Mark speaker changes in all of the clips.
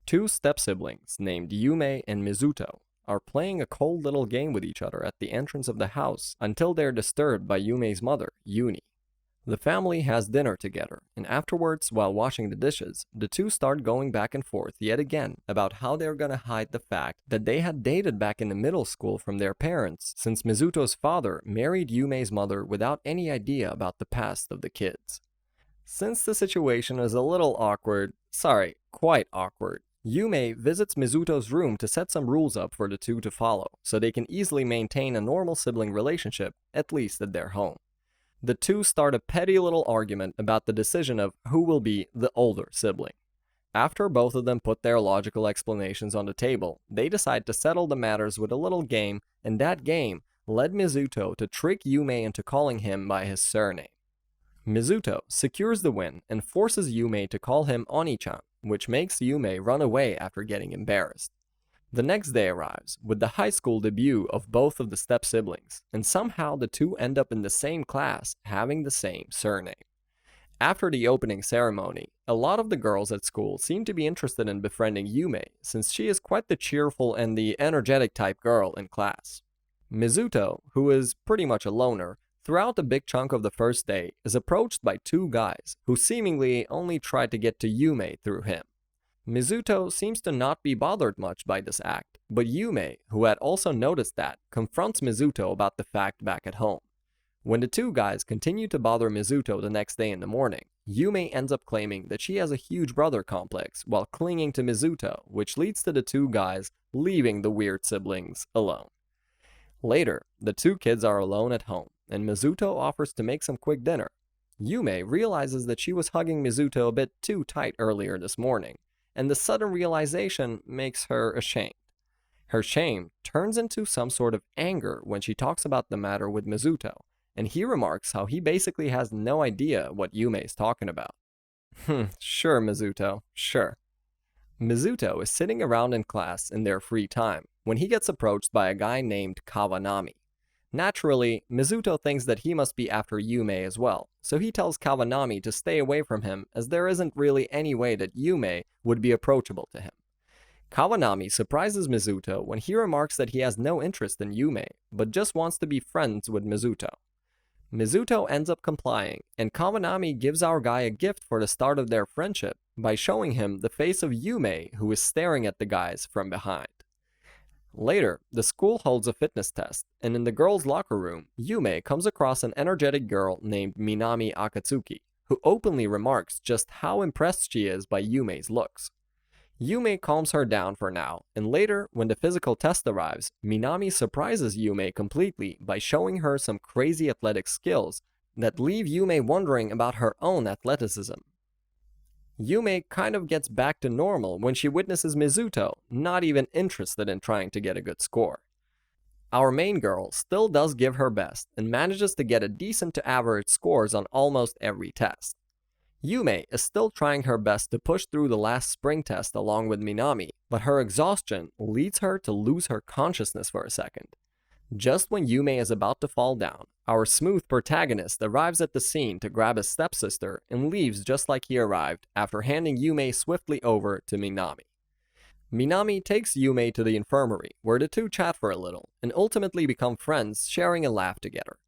Speaker 1: Two step-siblings named Yume and Mizuto are playing a cold little game with each other at the entrance of the house until they're disturbed by Yume's mother, Yuni. The family has dinner together, and afterwards, while washing the dishes, the two start going back and forth yet again about how they're gonna hide the fact that they had dated back in the middle school from their parents, since Mizuto's father married Yume's mother without any idea about the past of the kids. Since the situation is a little awkward, quite awkward, Yume visits Mizuto's room to set some rules up for the two to follow, so they can easily maintain a normal sibling relationship, at least at their home. The two start a petty little argument about the decision of who will be the older sibling. After both of them put their logical explanations on the table, they decide to settle the matters with a little game, and that game led Mizuto to trick Yume into calling him by his surname. Mizuto secures the win and forces Yume to call him Oni-chan, which makes Yume run away after getting embarrassed. The next day arrives, with the high school debut of both of the step-siblings, and somehow the two end up in the same class, having the same surname. After the opening ceremony, a lot of the girls at school seem to be interested in befriending Yume, since she is quite the cheerful and the energetic type girl in class. Mizuto, who is pretty much a loner, throughout a big chunk of the first day, is approached by two guys, who seemingly only try to get to Yume through him. Mizuto seems to not be bothered much by this act, but Yume, who had also noticed that, confronts Mizuto about the fact back at home. When the two guys continue to bother Mizuto the next day in the morning, Yume ends up claiming that she has a huge brother complex while clinging to Mizuto, which leads to the two guys leaving the weird siblings alone. Later, the two kids are alone at home, and Mizuto offers to make some quick dinner. Yume realizes that she was hugging Mizuto a bit too tight earlier this morning, and the sudden realization makes her ashamed. Her shame turns into some sort of anger when she talks about the matter with Mizuto, and he remarks how he basically has no idea what Yume is talking about. Sure, Mizuto, sure. Mizuto is sitting around in class in their free time when he gets approached by a guy named Kawanami. Naturally, Mizuto thinks that he must be after Yume as well, so he tells Kawanami to stay away from him as there isn't really any way that Yume would be approachable to him. Kawanami surprises Mizuto when he remarks that he has no interest in Yume, but just wants to be friends with Mizuto. Mizuto ends up complying, and Kawanami gives our guy a gift for the start of their friendship by showing him the face of Yume, who is staring at the guys from behind. Later, the school holds a fitness test, and in the girls' locker room, Yume comes across an energetic girl named Minami Akatsuki, who openly remarks just how impressed she is by Yume's looks. Yume calms her down for now, and later, when the physical test arrives, Minami surprises Yume completely by showing her some crazy athletic skills that leave Yume wondering about her own athleticism. Yume kind of gets back to normal when she witnesses Mizuto not even interested in trying to get a good score. Our main girl still does give her best and manages to get a decent to average scores on almost every test. Yume is still trying her best to push through the last spring test along with Minami, but her exhaustion leads her to lose her consciousness for a second. Just when Yume is about to fall down, our smooth protagonist arrives at the scene to grab his stepsister and leaves just like he arrived after handing Yume swiftly over to Minami. Minami takes Yume to the infirmary, where the two chat for a little and ultimately become friends, sharing a laugh together.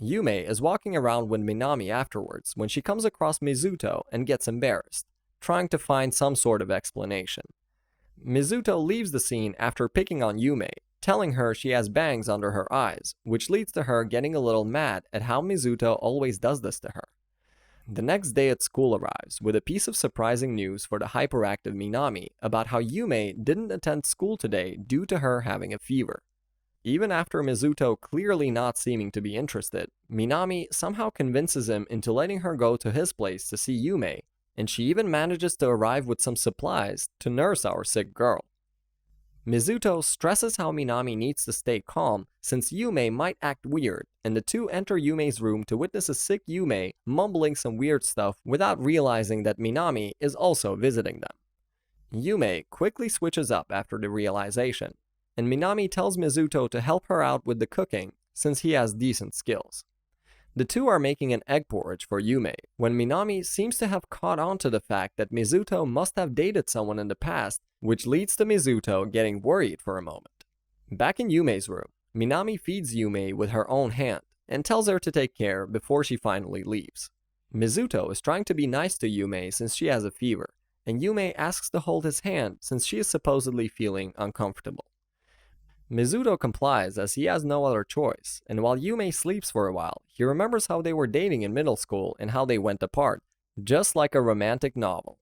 Speaker 1: Yume is walking around with Minami afterwards when she comes across Mizuto and gets embarrassed, trying to find some sort of explanation. Mizuto leaves the scene after picking on Yume, telling her she has bangs under her eyes, which leads to her getting a little mad at how Mizuto always does this to her. The next day at school arrives with a piece of surprising news for the hyperactive Minami about how Yume didn't attend school today due to her having a fever. Even after Mizuto clearly not seeming to be interested, Minami somehow convinces him into letting her go to his place to see Yume, and she even manages to arrive with some supplies to nurse our sick girl. Mizuto stresses how Minami needs to stay calm since Yume might act weird, and the two enter Yume's room to witness a sick Yume mumbling some weird stuff without realizing that Minami is also visiting them. Yume quickly switches up after the realization, and Minami tells Mizuto to help her out with the cooking since he has decent skills. The two are making an egg porridge for Yume when Minami seems to have caught on to the fact that Mizuto must have dated someone in the past, which leads to Mizuto getting worried for a moment. Back in Yume's room, Minami feeds Yume with her own hand and tells her to take care before she finally leaves. Mizuto is trying to be nice to Yume since she has a fever, and Yume asks to hold his hand since she is supposedly feeling uncomfortable. Mizuto complies as he has no other choice, and while Yume sleeps for a while, he remembers how they were dating in middle school and how they went apart, just like a romantic novel.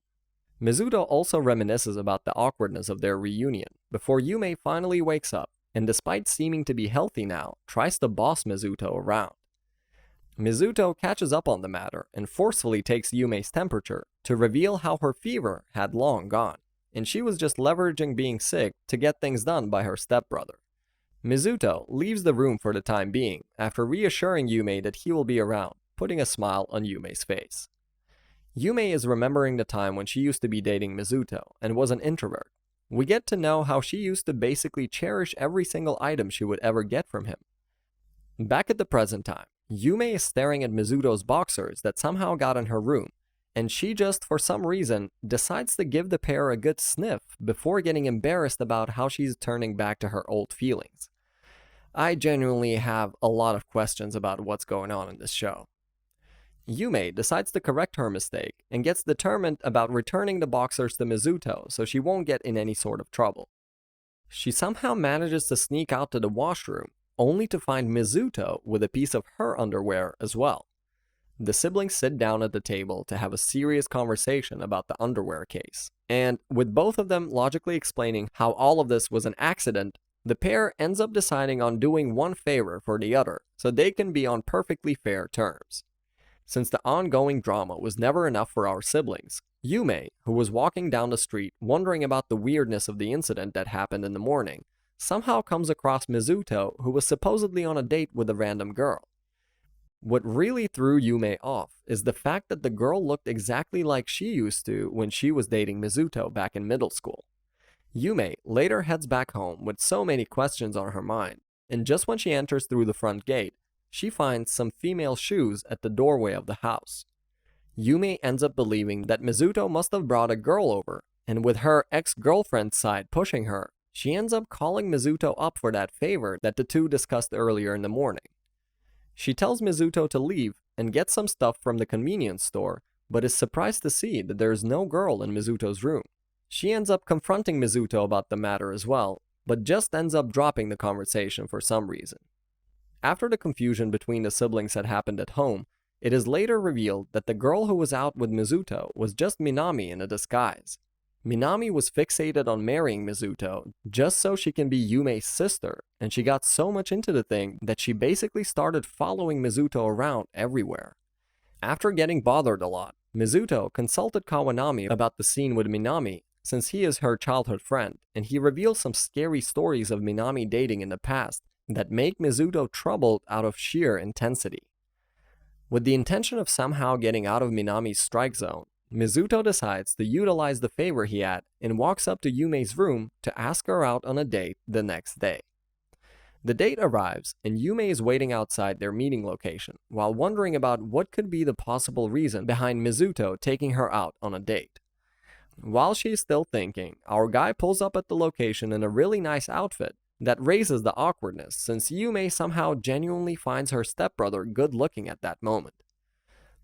Speaker 1: Mizuto also reminisces about the awkwardness of their reunion, before Yume finally wakes up, and despite seeming to be healthy now, tries to boss Mizuto around. Mizuto catches up on the matter and forcefully takes Yume's temperature to reveal how her fever had long gone, and she was just leveraging being sick to get things done by her stepbrother. Mizuto leaves the room for the time being after reassuring Yume that he will be around, putting a smile on Yume's face. Yume is remembering the time when she used to be dating Mizuto and was an introvert. We get to know how she used to basically cherish every single item she would ever get from him. Back at the present time, Yume is staring at Mizuto's boxers that somehow got in her room, and she just, for some reason, decides to give the pair a good sniff before getting embarrassed about how she's turning back to her old feelings. I genuinely have a lot of questions about what's going on in this show. Yume decides to correct her mistake and gets determined about returning the boxers to Mizuto so she won't get in any sort of trouble. She somehow manages to sneak out to the washroom, only to find Mizuto with a piece of her underwear as well. The siblings sit down at the table to have a serious conversation about the underwear case, and with both of them logically explaining how all of this was an accident, the pair ends up deciding on doing one favor for the other so they can be on perfectly fair terms. Since the ongoing drama was never enough for our siblings, Yume, who was walking down the street wondering about the weirdness of the incident that happened in the morning, somehow comes across Mizuto, who was supposedly on a date with a random girl. What really threw Yume off is the fact that the girl looked exactly like she used to when she was dating Mizuto back in middle school. Yume later heads back home with so many questions on her mind, and just when she enters through the front gate, she finds some female shoes at the doorway of the house. Yume ends up believing that Mizuto must have brought a girl over, and with her ex-girlfriend's side pushing her, she ends up calling Mizuto up for that favor that the two discussed earlier in the morning. She tells Mizuto to leave and get some stuff from the convenience store, but is surprised to see that there is no girl in Mizuto's room. She ends up confronting Mizuto about the matter as well, but just ends up dropping the conversation for some reason. After the confusion between the siblings had happened at home, it is later revealed that the girl who was out with Mizuto was just Minami in a disguise. Minami was fixated on marrying Mizuto just so she can be Yume's sister, and she got so much into the thing that she basically started following Mizuto around everywhere. After getting bothered a lot, Mizuto consulted Kawanami about the scene with Minami since he is her childhood friend, and he reveals some scary stories of Minami dating in the past that make Mizuto troubled out of sheer intensity. With the intention of somehow getting out of Minami's strike zone, Mizuto decides to utilize the favor he had and walks up to Yume's room to ask her out on a date the next day. The date arrives, and Yume is waiting outside their meeting location while wondering about what could be the possible reason behind Mizuto taking her out on a date. While she is still thinking, our guy pulls up at the location in a really nice outfit that raises the awkwardness since Yume somehow genuinely finds her stepbrother good looking at that moment.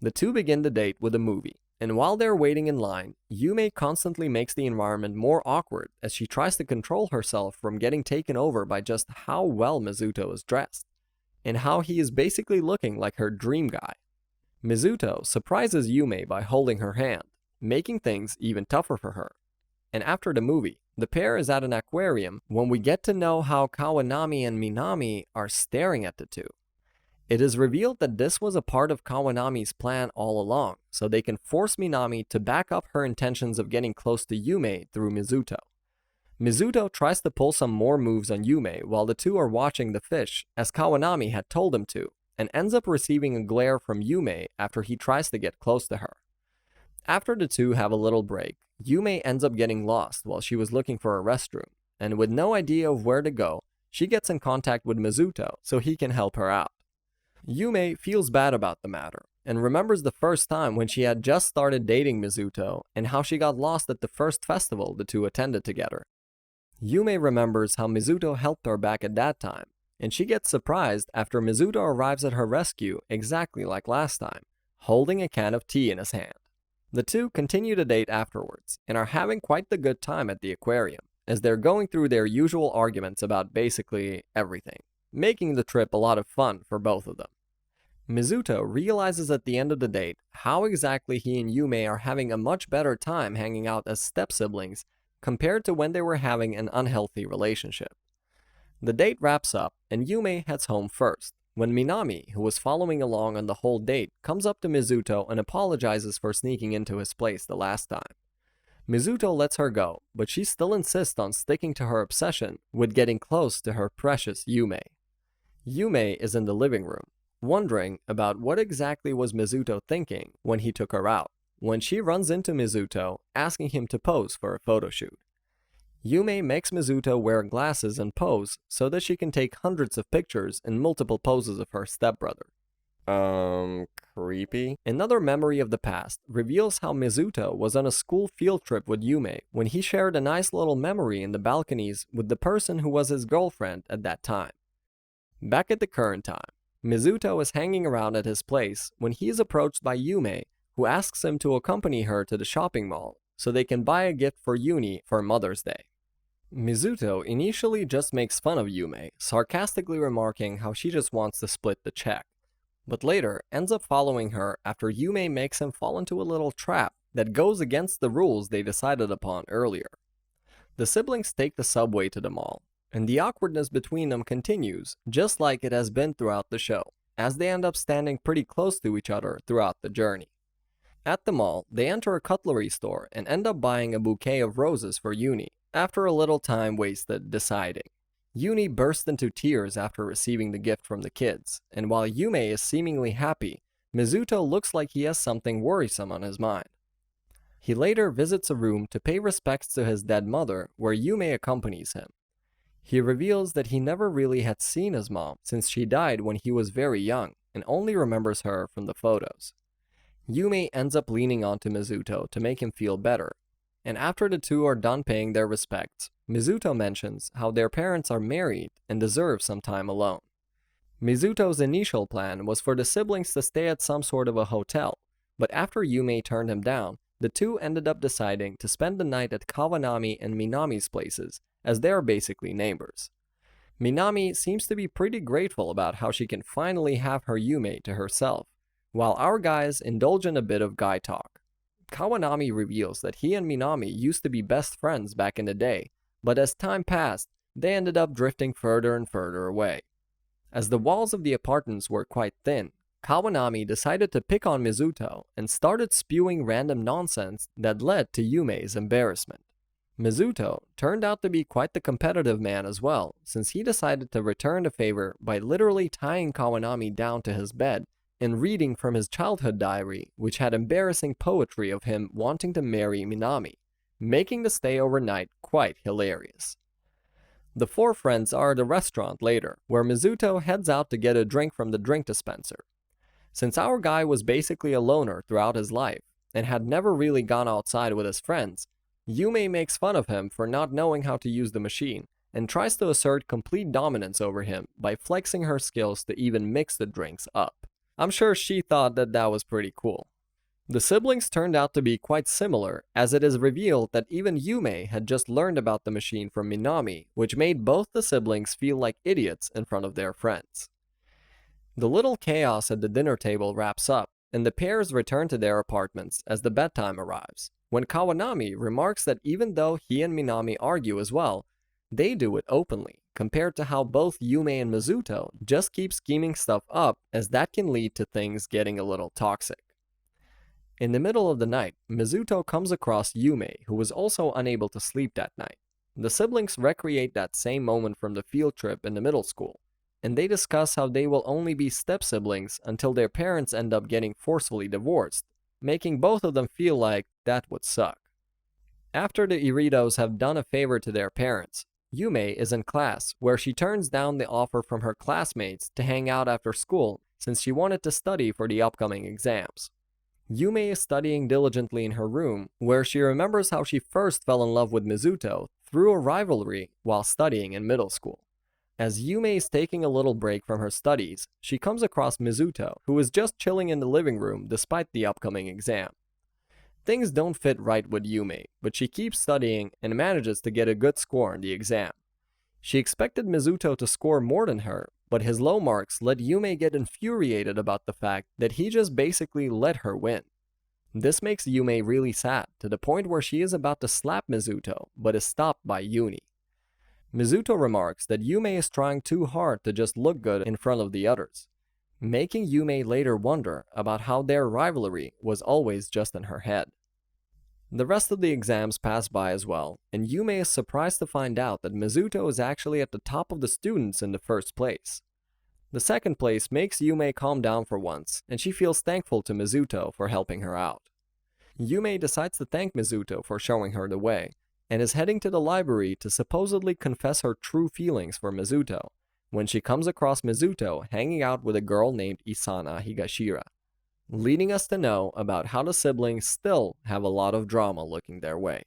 Speaker 1: The two begin the date with a movie, and while they're waiting in line, Yume constantly makes the environment more awkward as she tries to control herself from getting taken over by just how well Mizuto is dressed, and how he is basically looking like her dream guy. Mizuto surprises Yume by holding her hand, making things even tougher for her. And after the movie, the pair is at an aquarium when we get to know how Kawanami and Minami are staring at the two. It is revealed that this was a part of Kawanami's plan all along, so they can force Minami to back up her intentions of getting close to Yume through Mizuto. Mizuto tries to pull some more moves on Yume while the two are watching the fish, as Kawanami had told him to, and ends up receiving a glare from Yume after he tries to get close to her. After the two have a little break, Yume ends up getting lost while she was looking for a restroom, and with no idea of where to go, she gets in contact with Mizuto so he can help her out. Yume feels bad about the matter and remembers the first time when she had just started dating Mizuto and how she got lost at the first festival the two attended together. Yume remembers how Mizuto helped her back at that time, and she gets surprised after Mizuto arrives at her rescue exactly like last time, holding a can of tea in his hand. The two continue to date afterwards and are having quite the good time at the aquarium, as they're going through their usual arguments about basically everything, making the trip a lot of fun for both of them. Mizuto realizes at the end of the date how exactly he and Yume are having a much better time hanging out as step-siblings compared to when they were having an unhealthy relationship. The date wraps up and Yume heads home first, when Minami, who was following along on the whole date, comes up to Mizuto and apologizes for sneaking into his place the last time. Mizuto lets her go, but she still insists on sticking to her obsession with getting close to her precious Yume. Yume is in the living room, wondering about what exactly was Mizuto thinking when he took her out, when she runs into Mizuto, asking him to pose for a photo shoot. Yume makes Mizuto wear glasses and pose so that she can take hundreds of pictures in multiple poses of her stepbrother. Creepy. Another memory of the past reveals how Mizuto was on a school field trip with Yume when he shared a nice little memory in the balconies with the person who was his girlfriend at that time. Back at the current time, Mizuto is hanging around at his place when he is approached by Yume, who asks him to accompany her to the shopping mall so they can buy a gift for Yuni for Mother's Day. Mizuto initially just makes fun of Yume, sarcastically remarking how she just wants to split the check, but later ends up following her after Yume makes him fall into a little trap that goes against the rules they decided upon earlier. The siblings take the subway to the mall, and the awkwardness between them continues, just like it has been throughout the show, as they end up standing pretty close to each other throughout the journey. At the mall, they enter a cutlery store and end up buying a bouquet of roses for Yuni, after a little time wasted deciding. Yuni bursts into tears after receiving the gift from the kids, and while Yume is seemingly happy, Mizuto looks like he has something worrisome on his mind. He later visits a room to pay respects to his dead mother, where Yume accompanies him. He reveals that he never really had seen his mom since she died when he was very young and only remembers her from the photos. Yume ends up leaning onto Mizuto to make him feel better, and after the two are done paying their respects, Mizuto mentions how their parents are married and deserve some time alone. Mizuto's initial plan was for the siblings to stay at some sort of a hotel, but after Yume turned him down, the two ended up deciding to spend the night at Kawanami and Minami's places, as they are basically neighbors. Minami seems to be pretty grateful about how she can finally have her Yume to herself, while our guys indulge in a bit of guy talk. Kawanami reveals that he and Minami used to be best friends back in the day, but as time passed, they ended up drifting further and further away. As the walls of the apartments were quite thin, Kawanami decided to pick on Mizuto and started spewing random nonsense that led to Yume's embarrassment. Mizuto turned out to be quite the competitive man as well, since he decided to return the favor by literally tying Kawanami down to his bed and reading from his childhood diary, which had embarrassing poetry of him wanting to marry Minami, making the stay overnight quite hilarious. The four friends are at a restaurant later, where Mizuto heads out to get a drink from the drink dispenser. Since our guy was basically a loner throughout his life, and had never really gone outside with his friends, Yume makes fun of him for not knowing how to use the machine, and tries to assert complete dominance over him by flexing her skills to even mix the drinks up. I'm sure she thought that that was pretty cool. The siblings turned out to be quite similar, as it is revealed that even Yume had just learned about the machine from Minami, which made both the siblings feel like idiots in front of their friends. The little chaos at the dinner table wraps up, and the pairs return to their apartments as the bedtime arrives, when Kawanami remarks that even though he and Minami argue as well, they do it openly, compared to how both Yume and Mizuto just keep scheming stuff up, as that can lead to things getting a little toxic. In the middle of the night, Mizuto comes across Yume, who was also unable to sleep that night. The siblings recreate that same moment from the field trip in the middle school, and they discuss how they will only be step-siblings until their parents end up getting forcefully divorced, making both of them feel like that would suck. After the Iridos have done a favor to their parents, Yume is in class, where she turns down the offer from her classmates to hang out after school since she wanted to study for the upcoming exams. Yume is studying diligently in her room, where she remembers how she first fell in love with Mizuto through a rivalry while studying in middle school. As Yume is taking a little break from her studies, she comes across Mizuto, who is just chilling in the living room despite the upcoming exam. Things don't fit right with Yume, but she keeps studying and manages to get a good score in the exam. She expected Mizuto to score more than her, but his low marks let Yume get infuriated about the fact that he just basically let her win. This makes Yume really sad, to the point where she is about to slap Mizuto, but is stopped by Yuni. Mizuto remarks that Yume is trying too hard to just look good in front of the others, making Yume later wonder about how their rivalry was always just in her head. The rest of the exams pass by as well, and Yume is surprised to find out that Mizuto is actually at the top of the students in the first place. The second place makes Yume calm down for once, and she feels thankful to Mizuto for helping her out. Yume decides to thank Mizuto for showing her the way, and is heading to the library to supposedly confess her true feelings for Mizuto, when she comes across Mizuto hanging out with a girl named Isana Higashira, leading us to know about how the siblings still have a lot of drama looking their way.